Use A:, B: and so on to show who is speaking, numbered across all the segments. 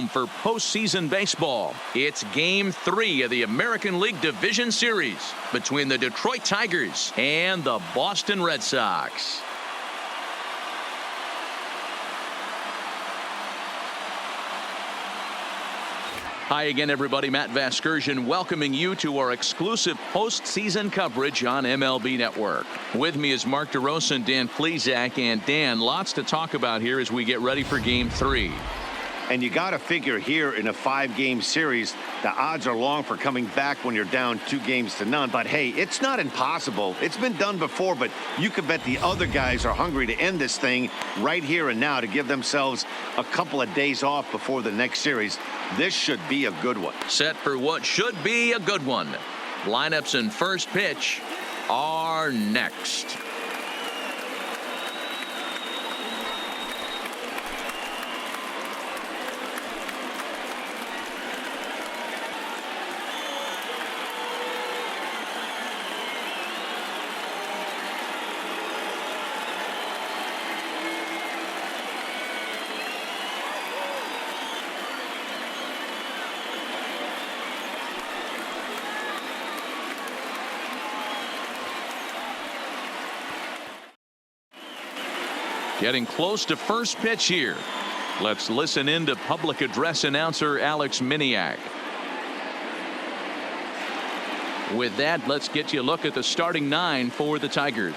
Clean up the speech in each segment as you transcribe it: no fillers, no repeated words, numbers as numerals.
A: time for postseason baseball. It's Game 3 of the American League Division Series between the Detroit Tigers and the Boston Red Sox. Hi again, everybody. Matt Vasgersian welcoming you to our exclusive postseason coverage on MLB Network. With me is Mark DeRosa and Dan Plesac. And Dan, lots to talk about here as we get ready for Game 3.
B: And you got to figure here in a 5-game series, the odds are long for coming back when you're down 2-0. But hey, it's not impossible. It's been done before, but you could bet the other guys are hungry to end this thing right here and now to give themselves a couple of days off before the next series. This should be a good one.
A: Set for what should be a good one. Lineups and first pitch are next. Getting close to first pitch here. Let's listen in to public address announcer Alex Miniak. With that, let's get you a look at the starting 9 for the Tigers.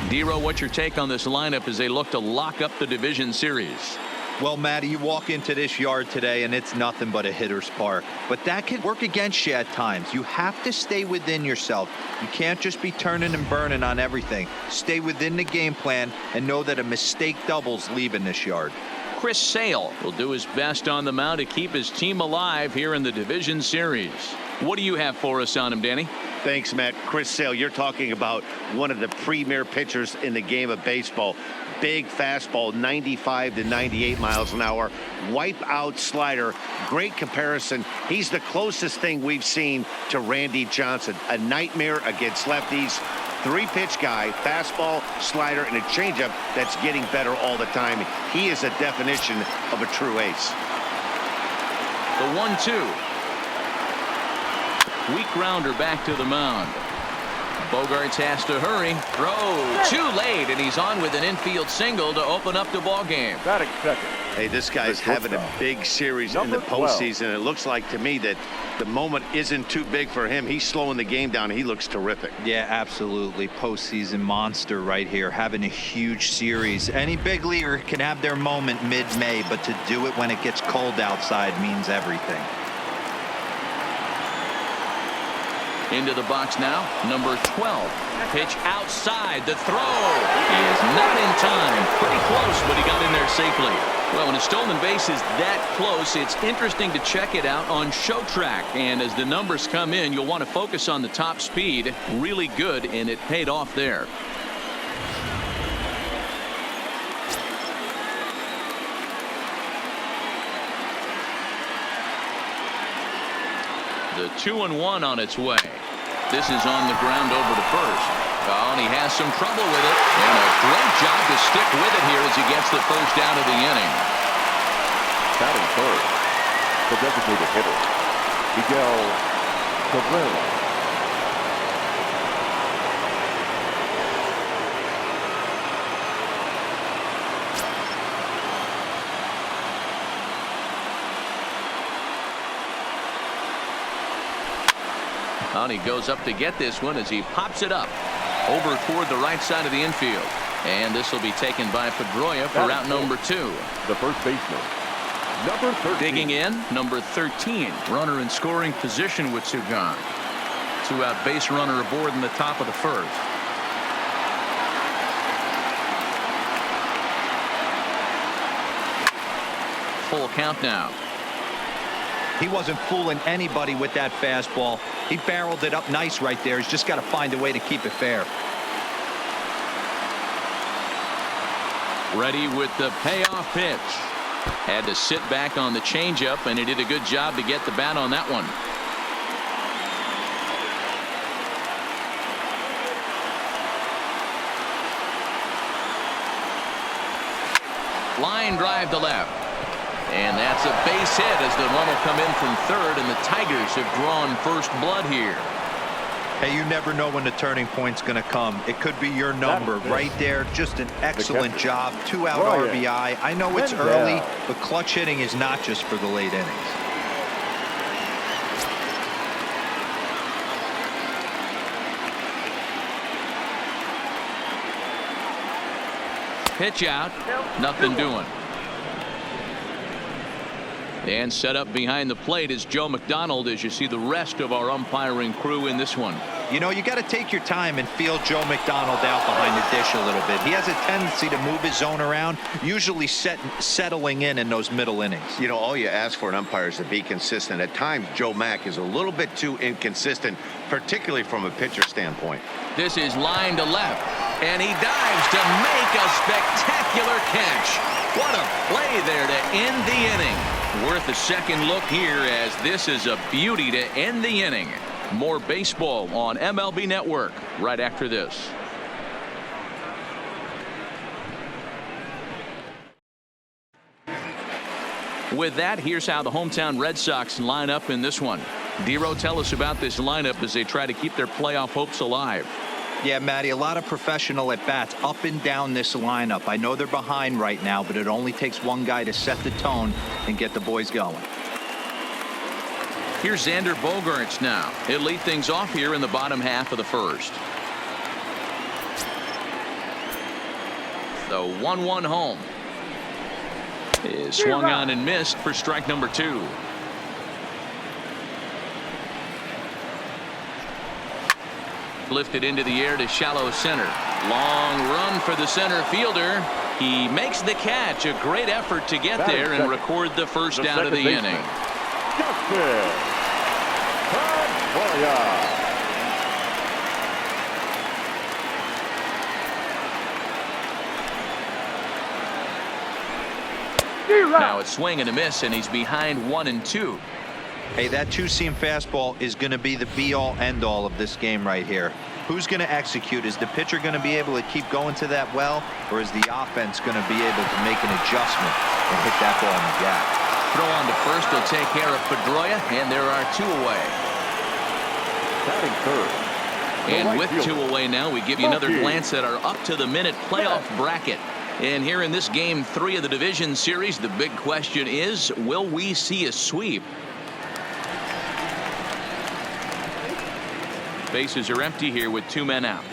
A: Dero, what's your take on this lineup as they look to lock up the division series?
C: Well, Matty, you walk into this yard today and it's nothing but a hitter's park. But that can work against you at times. You have to stay within yourself. You can't just be turning and burning on everything. Stay within the game plan and know that a mistake doubles leaving this yard.
A: Chris Sale will do his best on the mound to keep his team alive here in the division series. What do you have for us on him, Danny?
B: Thanks, Matt. Chris Sale, you're talking about one of the premier pitchers in the game of baseball. Big fastball, 95 to 98 miles an hour. Wipe out slider. Great comparison. He's the closest thing we've seen to Randy Johnson. A nightmare against lefties. 3-pitch guy, fastball, slider, and a changeup that's getting better all the time. He is a definition of a true ace.
A: The 1-2. Weak grounder back to the mound. Bogaerts has to hurry. Throw too late, and he's on with an infield single to open up the ball game.
D: Batting second.
B: Hey, this guy's having a big series in the postseason. It looks like to me that the moment isn't too big for him. He's slowing the game down. He looks terrific.
C: Yeah, absolutely. Postseason monster right here, having a huge series. Any big leaguer can have their moment mid-May, but to do it when it gets cold outside means everything.
A: Into the box now, number 12. Pitch outside. The throw is not in time. Pretty close, but he got in there safely. Well, when a stolen base is that close, it's interesting to check it out on Show Track. And as the numbers come in, you'll want to focus on the top speed. Really good, and it paid off there. The 2-1 on its way. This is on the ground over to first. Oh, and he has some trouble with it. And a great job to stick with it here as he gets the first out of the inning.
D: Batting first, the designated hitter, Miguel Cabrera.
A: And he goes up to get this one as he pops it up over toward the right side of the infield. And this will be taken by Pedroia for route number 2.
D: The first baseman, number 13.
A: Digging in, number 13. Runner in scoring position with 2 gone. 2-out base runner aboard in the top of the first. Full count now.
C: He wasn't fooling anybody with that fastball. He barreled it up nice right there. He's just got to find a way to keep it fair.
A: Ready with the payoff pitch. Had to sit back on the changeup, and he did a good job to get the bat on that one. Line drive to left. And that's a base hit as the run will come in from third, and the Tigers have drawn first blood here.
C: Hey, you never know when the turning point's going to come. It could be your number right there. Just an excellent job. 2-out RBI. I know it's early, but clutch hitting is not just for the late innings.
A: Pitch out. Nothing doing. And set up behind the plate is Joe McDonald as you see the rest of our umpiring crew in this one.
C: You know, you got to take your time and feel Joe McDonald out behind the dish a little bit. He has a tendency to move his zone around, usually settling in those middle innings.
B: You know, all you ask for an umpire is to be consistent. At times, Joe Mack is a little bit too inconsistent, particularly from a pitcher standpoint.
A: This is line to left, and he dives to make a spectacular catch. What a play there to end the inning. Worth a second look here, as this is a beauty to end the inning. More baseball on MLB Network right after this. With that, here's how the hometown Red Sox line up in this one. Dero, tell us about this lineup as they try to keep their playoff hopes alive.
C: Yeah, Matty, a lot of professional at-bats up and down this lineup. I know they're behind right now, but it only takes one guy to set the tone and get the boys going.
A: Here's Xander Bogaerts now. He'll lead things off here in the bottom half of the first. The 1-1 home is swung on and missed for strike number 2. Lifted into the air to shallow center. Long run for the center fielder. He makes the catch. A great effort to get there and record the first out of the inning. Now it's swing and a miss, and he's behind 1-2.
C: Hey, that two-seam fastball is going to be the be-all, end-all of this game right here. Who's going to execute? Is the pitcher going to be able to keep going to that well, or is the offense going to be able to make an adjustment and hit that ball in the gap?
A: Throw on to first will take care of Pedroia, and there are 2 away.
D: Batting third.
A: And with 2 away now, we give you another glance at our up-to-the-minute playoff bracket. And here in this game 3 of the division series, the big question is, will we see a sweep? Bases are empty here with 2 men out.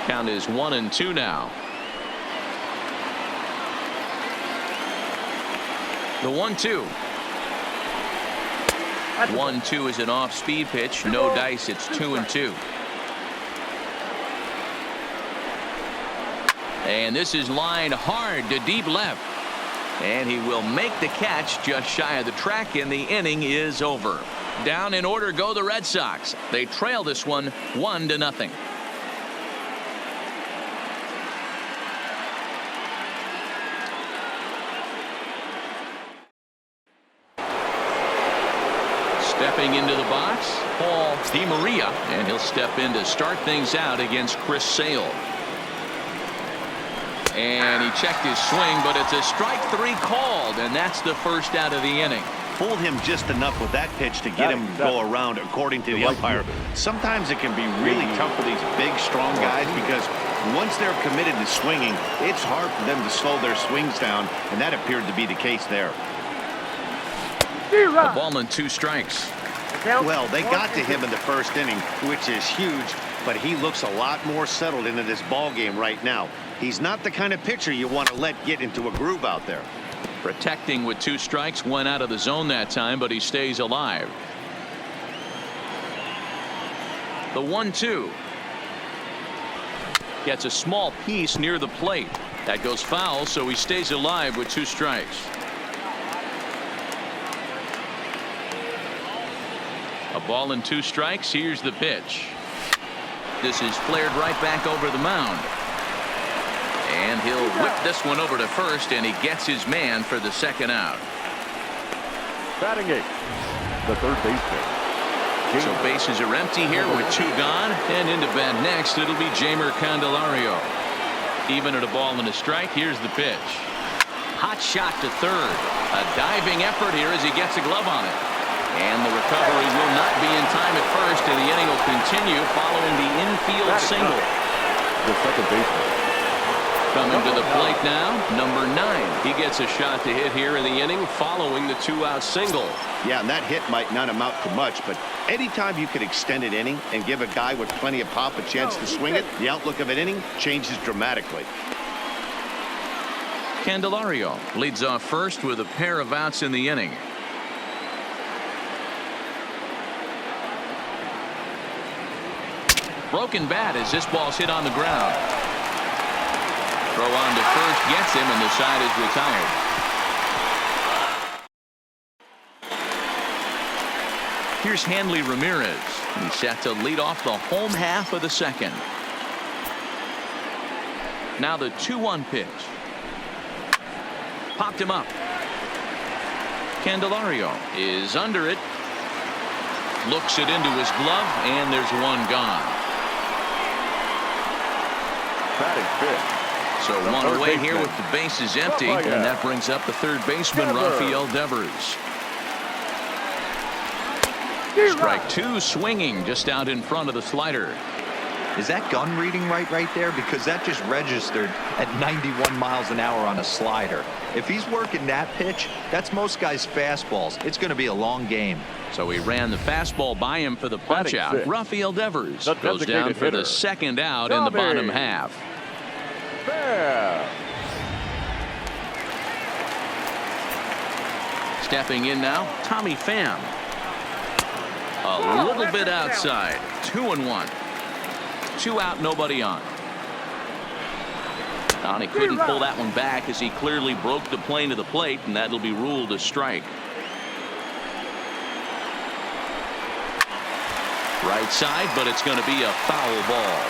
A: Count is 1-2 now. The 1-2. 1-2 is an off-speed pitch. No dice. It's 2-2. And this is lined hard to deep left. And he will make the catch just shy of the track, and the inning is over. Down in order go the Red Sox. They trail this one 1-0. Stepping into the box, Paul DeMaria, and he'll step in to start things out against Chris Sale. And he checked his swing, but it's a strike 3 called, and that's the first out of the inning.
B: Fooled him just enough with that pitch to get him to go around, according to the umpire. Sometimes it can be really tough for these big, strong guys, because once they're committed to swinging, it's hard for them to slow their swings down, and that appeared to be the case there.
A: A ball and 2 strikes.
B: Well, they got to him in the first inning, which is huge, but he looks a lot more settled into this ball game right now. He's not the kind of pitcher you want to let get into a groove out there.
A: Protecting with 2 strikes, went out of the zone that time, but he stays alive. The 1-2 gets a small piece near the plate. That goes foul, so he stays alive with 2 strikes. A ball and 2 strikes. Here's the pitch. This is flared right back over the mound. And he'll whip this one over to first, and he gets his man for the second out.
D: Batting 8th, the third baseman.
A: So bases are empty here with 2 gone, and into bat next it'll be Jeimer Candelario. Even at a ball and a strike, here's the pitch. Hot shot to third. A diving effort here as he gets a glove on it. And the recovery will not be in time at first, and the inning will continue following the infield single.
D: The second baseman.
A: Coming to the plate now, number 9. He gets a shot to hit here in the inning following the 2-out single.
B: Yeah, and that hit might not amount to much, but anytime you can extend an inning and give a guy with plenty of pop a chance to swing it, the outlook of an inning changes dramatically.
A: Candelario leads off first with a pair of outs in the inning. Broken bat as this ball's hit on the ground. Throw on to first gets him, and the side is retired. Here's Hanley Ramirez. He's set to lead off the home half of the second. Now the 2-1 pitch. Popped him up. Candelario is under it. Looks it into his glove, and there's one gone.
D: Batting fifth.
A: So one away here with the bases empty, and that brings up the third baseman, Rafael Devers. Strike 2, swinging just out in front of the slider.
C: Is that gun reading right there? Because that just registered at 91 miles an hour on a slider. If he's working that pitch, that's most guys' fastballs. It's going to be a long game.
A: So he ran the fastball by him for the punch out. Rafael Devers goes down for the second out in the bottom half.
D: Fair.
A: Stepping in now, Tommy Pham. A little bit outside. 2-1. 2 out, nobody on. And he couldn't pull that one back as he clearly broke the plane of the plate, and that'll be ruled a strike. Right side, but it's going to be a foul ball.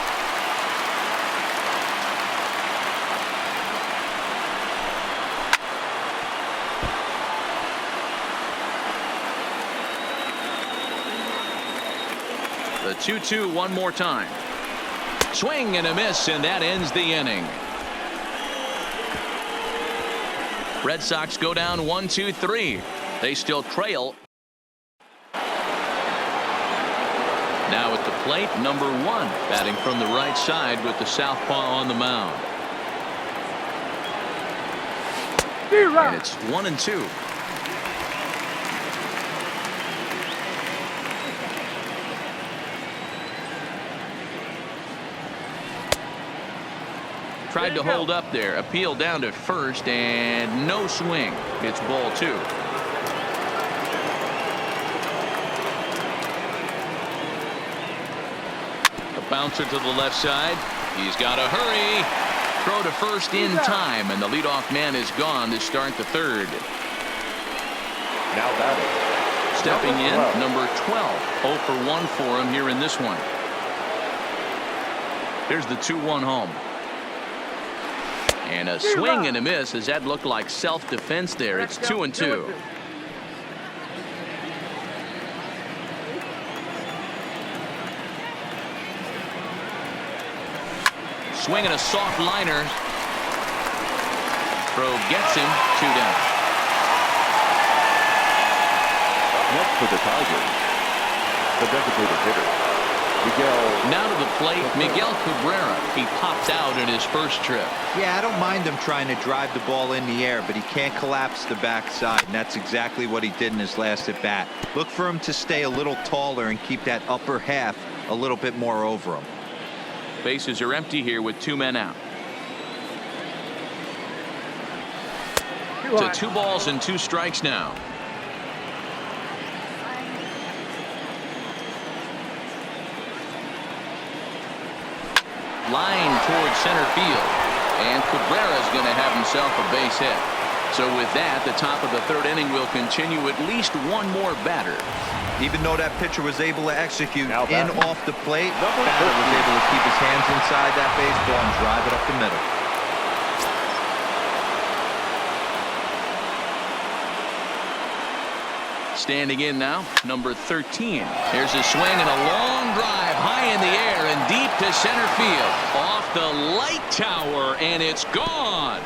A: The 2-2 one more time. Swing and a miss, and that ends the inning. Red Sox go down 1-2-3. They still trail. Now at the plate, number 1, batting from the right side with the southpaw on the mound. And it's 1-2. Tried to hold up there. Appeal down to first, and no swing. It's ball 2. A bouncer to the left side. He's got to hurry. Throw to first in time, and the leadoff man is gone to start the third.
D: Now batting.
A: Stepping in, number 12. 0 for 1 for him here in this one. Here's the 2-1 home. And a swing and a miss, as that looked like self-defense there. It's 2-2. Swinging a soft liner. Throw gets him. 2 down.
D: Next for the Tigers, the designated hitter, Miguel.
A: Now to the plate, Miguel Cabrera. He popped out in his first trip.
C: Yeah, I don't mind him trying to drive the ball in the air, but he can't collapse the backside, and that's exactly what he did in his last at bat. Look for him to stay a little taller and keep that upper half a little bit more over him.
A: Bases are empty here with 2 men out. To 2 balls and 2 strikes now. Line towards center field, and Cabrera's going to have himself a base hit. So with that, the top of the third inning will continue. At least one more batter.
C: Even though that pitcher was able to execute in off the plate,
D: Number
C: batter was able to keep his hands inside that baseball and drive it up the middle.
A: Standing in now, number 13. Here's a swing and a long drive high in the air and deep to center field. Off the light tower, and it's gone.